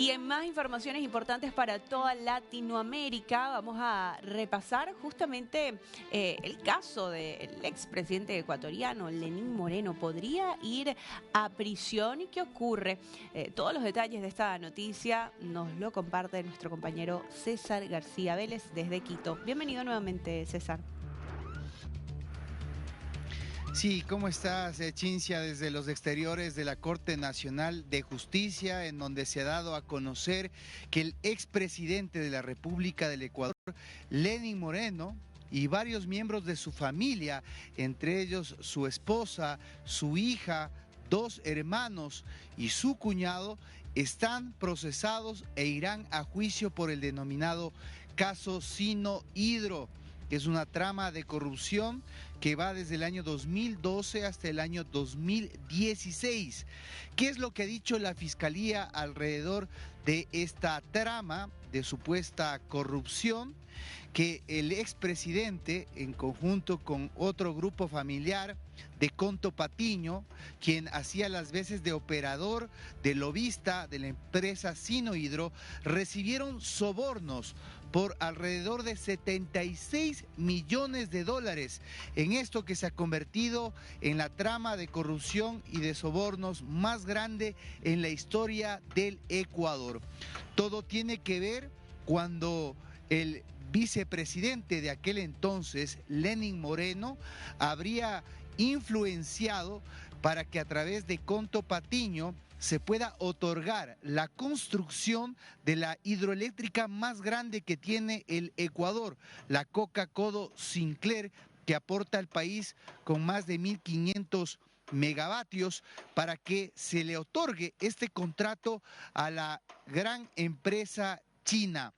Y en más informaciones importantes para toda Latinoamérica, vamos a repasar justamente el caso del expresidente ecuatoriano, Lenín Moreno. ¿Podría ir a prisión? ¿Y qué ocurre? Todos los detalles de esta noticia nos lo comparte nuestro compañero César García Vélez desde Quito. Bienvenido nuevamente, César. Sí, ¿cómo estás, Chincia? Desde los exteriores de la Corte Nacional de Justicia, en donde se ha dado a conocer que el expresidente de la República del Ecuador, Lenín Moreno, y varios miembros de su familia, entre ellos su esposa, su hija, dos hermanos y su cuñado, están procesados e irán a juicio por el denominado caso Sino Hidro, que es una trama de corrupción que va desde el año 2012 hasta el año 2016. ¿Qué es lo que ha dicho la Fiscalía alrededor de esta trama de supuesta corrupción? Que el expresidente, en conjunto con otro grupo familiar de Conto Patiño, quien hacía las veces de operador, de lobista de la empresa Sino Hidro, recibieron sobornos por alrededor de 76 millones de dólares en esto que se ha convertido en la trama de corrupción y de sobornos más grande en la historia del Ecuador. Todo tiene que ver cuando el vicepresidente de aquel entonces, Lenín Moreno, habría influenciado para que a través de Conto Patiño se pueda otorgar la construcción de la hidroeléctrica más grande que tiene el Ecuador, la Coca-Codo Sinclair, que aporta al país con más de 1.500 megavatios, para que se le otorgue este contrato a la gran empresa china.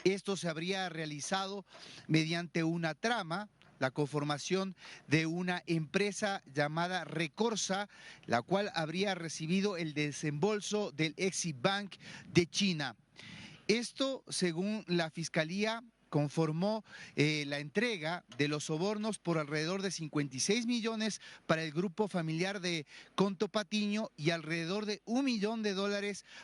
Esto se habría realizado mediante una trama, la conformación de una empresa llamada Recorsa, la cual habría recibido el desembolso del Exim Bank de China. Esto, según la Fiscalía, conformó la entrega de los sobornos por alrededor de 56 millones para el grupo familiar de Conto Patiño y alrededor de $1 millón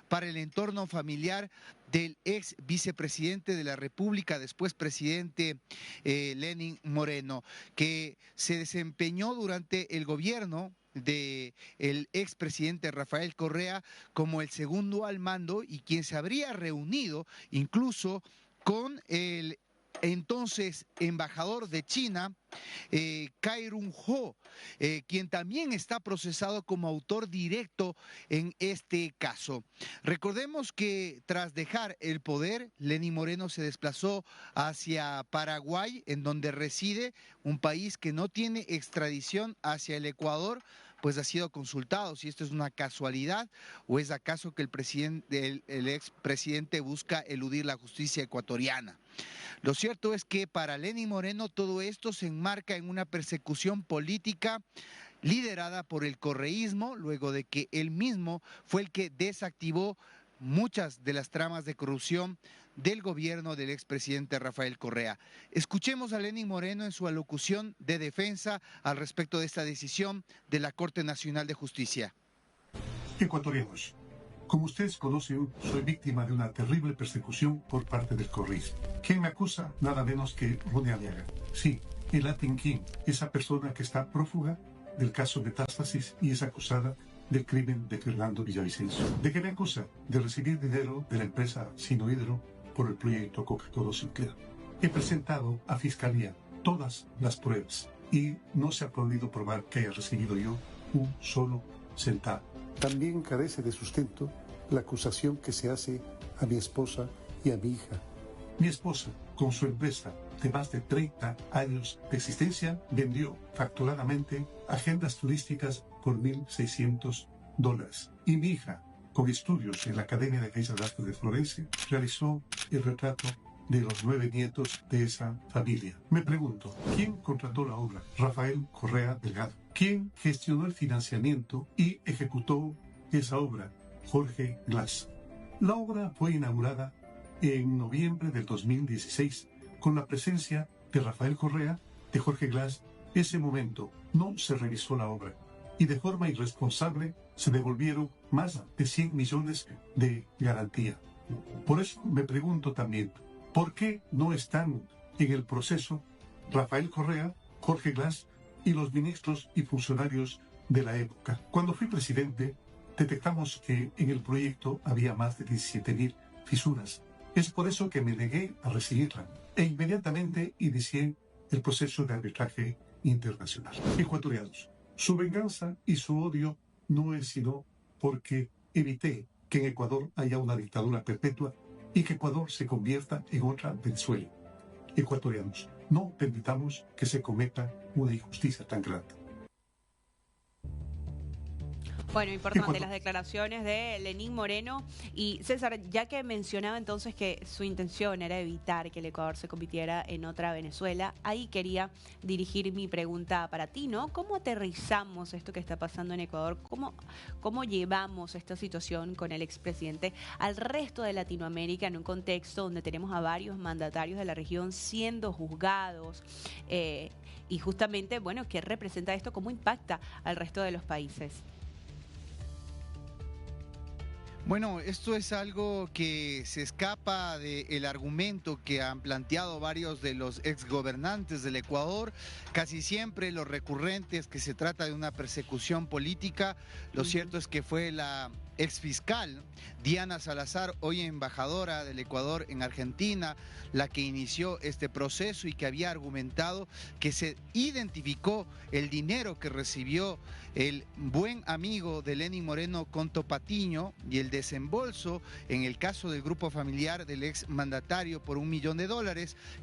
para el entorno familiar del ex vicepresidente de la República, después presidente Lenín Moreno, que se desempeñó durante el gobierno del expresidente Rafael Correa como el segundo al mando y quien se habría reunido incluso con el entonces embajador de China, Cai Rung-ho, quien también está procesado como autor directo en este caso. Recordemos que tras dejar el poder, Lenín Moreno se desplazó hacia Paraguay, en donde reside, un país que no tiene extradición hacia el Ecuador, pues ha sido consultado si esto es una casualidad o es acaso que el expresidente busca eludir la justicia ecuatoriana. Lo cierto es que para Lenín Moreno todo esto se enmarca en una persecución política liderada por el correísmo, luego de que él mismo fue el que desactivó muchas de las tramas de corrupción del gobierno del expresidente Rafael Correa. Escuchemos a Lenín Moreno en su alocución de defensa al respecto de esta decisión de la Corte Nacional de Justicia. Ecuatorianos, como ustedes conocen, soy víctima de una terrible persecución por parte del correísmo. ¿Quién me acusa? Nada menos que Ronnie Aliaga. Sí, el Latin King, esa persona que está prófuga del caso Metástasis y es acusada del crimen de Fernando Villavicencio. ¿De qué me acusa? De recibir dinero de la empresa Sino Hidro por el proyecto Coca-Cola Sinclair. He presentado a Fiscalía todas las pruebas y no se ha podido probar que haya recibido yo un solo centavo. También carece de sustento la acusación que se hace a mi esposa y a mi hija. Mi esposa, con su empresa de más de 30 años de existencia, vendió facturadamente agendas turísticas por $1.600. Y mi hija, con estudios en la Academia de Bellas Artes de Florencia, realizó el retrato de los 9 nietos de esa familia. Me pregunto, ¿quién contrató la obra? Rafael Correa Delgado. ¿Quién gestionó el financiamiento y ejecutó esa obra? Jorge Glass. La obra fue inaugurada en noviembre del 2016 con la presencia de Rafael Correa, de Jorge Glass. Ese momento no se revisó la obra. y de forma irresponsable se devolvieron más de 100 millones de garantía. Por eso me pregunto también, ¿por qué no están en el proceso Rafael Correa, Jorge Glass y los ministros y funcionarios de la época? Cuando fui presidente, detectamos que en el proyecto había más de 17.000 fisuras. Es por eso que me negué a recibirla e inmediatamente inicié el proceso de arbitraje internacional. Ecuatorianos, su venganza y su odio no es sino porque evité que en Ecuador haya una dictadura perpetua y que Ecuador se convierta en otra Venezuela. Ecuatorianos, no permitamos que se cometa una injusticia tan grande. Bueno, importante las declaraciones de Lenín Moreno. Y César, ya que mencionaba entonces que su intención era evitar que el Ecuador se convirtiera en otra Venezuela, ahí quería dirigir mi pregunta para ti, ¿no? ¿Cómo aterrizamos esto que está pasando en Ecuador? ¿Cómo llevamos esta situación con el expresidente al resto de Latinoamérica en un contexto donde tenemos a varios mandatarios de la región siendo juzgados? Y justamente, bueno, ¿qué representa esto? ¿Cómo impacta al resto de los países? Bueno, esto es algo que se escapa del argumento que han planteado varios de los exgobernantes del Ecuador. Casi siempre lo recurrente es que se trata de una persecución política. Lo cierto es que fue la exfiscal Diana Salazar, hoy embajadora del Ecuador en Argentina, la que inició este proceso y que había argumentado que se identificó el dinero que recibió el buen amigo de Lenín Moreno, Conto Patiño, y el desembolso en el caso del grupo familiar del ex mandatario por $1 millón,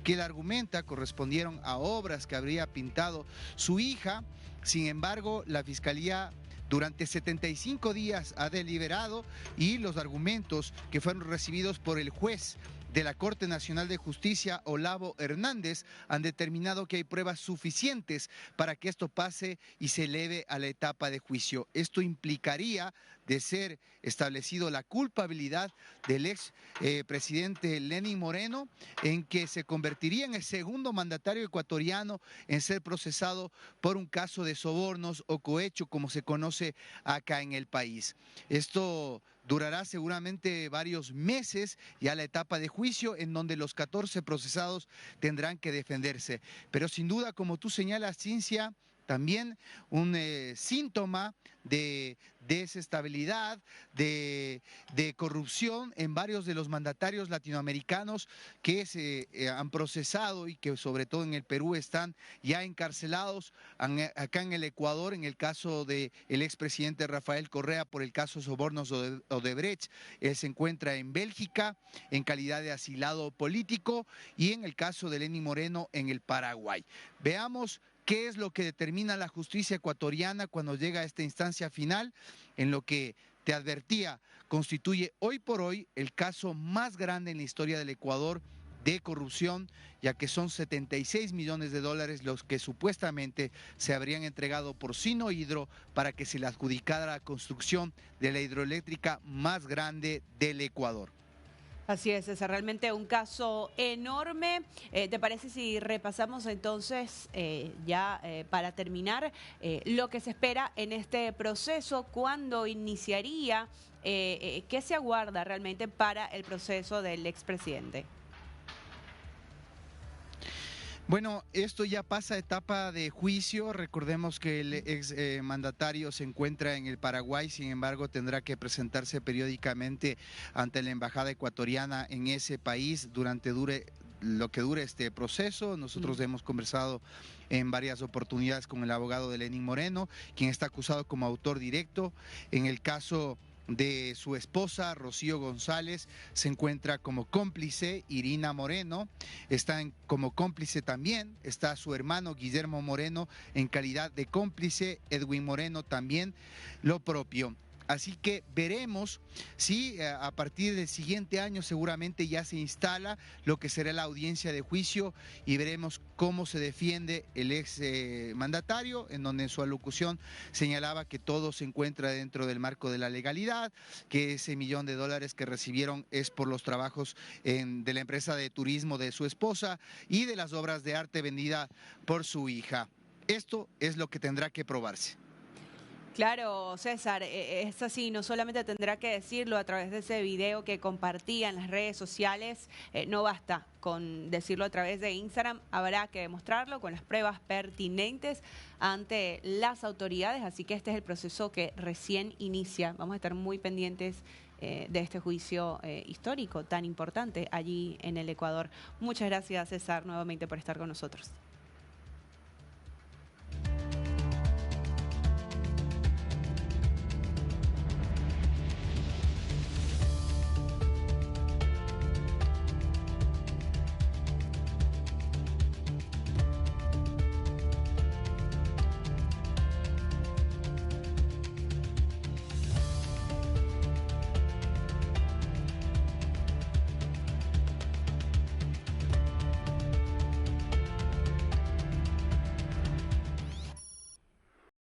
que él argumenta correspondieron a obras que habría pintado su hija. Sin embargo, la Fiscalía durante 75 días ha deliberado y los argumentos que fueron recibidos por el juez de la Corte Nacional de Justicia, Olavo Hernández, han determinado que hay pruebas suficientes para que esto pase y se eleve a la etapa de juicio. Esto implicaría, de ser establecido la culpabilidad del ex presidente Lenín Moreno, en que se convertiría en el segundo mandatario ecuatoriano en ser procesado por un caso de sobornos o cohecho, como se conoce acá en el país. Esto durará seguramente varios meses ya la etapa de juicio, en donde los 14 procesados tendrán que defenderse. Pero sin duda, como tú señalas, Cincia, también un síntoma de desestabilidad, de corrupción en varios de los mandatarios latinoamericanos que se han procesado y que sobre todo en el Perú están ya encarcelados. Acá en el Ecuador, en el caso del expresidente Rafael Correa por el caso Sobornos Odebrecht, él se encuentra en Bélgica en calidad de asilado político, y en el caso de Lenín Moreno en el Paraguay. Veamos qué es lo que determina la justicia ecuatoriana cuando llega a esta instancia final, en lo que, te advertía, constituye hoy por hoy el caso más grande en la historia del Ecuador de corrupción, ya que son $76 millones los que supuestamente se habrían entregado por Sinohidro para que se le adjudicara la construcción de la hidroeléctrica más grande del Ecuador. Así es realmente un caso enorme. ¿Te parece si repasamos entonces, para terminar, lo que se espera en este proceso? ¿Cuándo iniciaría? ¿Qué se aguarda realmente para el proceso del expresidente? Bueno, esto ya pasa a etapa de juicio. Recordemos que el ex mandatario se encuentra en el Paraguay, sin embargo tendrá que presentarse periódicamente ante la embajada ecuatoriana en ese país durante lo que dure este proceso. Nosotros hemos conversado en varias oportunidades con el abogado de Lenín Moreno, quien está acusado como autor directo. En el caso de su esposa, Rocío González, se encuentra como cómplice Irina Moreno, como cómplice también, está su hermano Guillermo Moreno en calidad de cómplice, Edwin Moreno también lo propio. Así que veremos si a partir del siguiente año seguramente ya se instala lo que será la audiencia de juicio y veremos cómo se defiende el ex mandatario, en donde en su alocución señalaba que todo se encuentra dentro del marco de la legalidad, que ese $1 millón que recibieron es por los trabajos de la empresa de turismo de su esposa y de las obras de arte vendida por su hija. Esto es lo que tendrá que probarse. Claro, César, es así, no solamente tendrá que decirlo a través de ese video que compartía en las redes sociales, no basta con decirlo a través de Instagram, habrá que demostrarlo con las pruebas pertinentes ante las autoridades, así que este es el proceso que recién inicia. Vamos a estar muy pendientes de este juicio histórico tan importante allí en el Ecuador. Muchas gracias, César, nuevamente por estar con nosotros.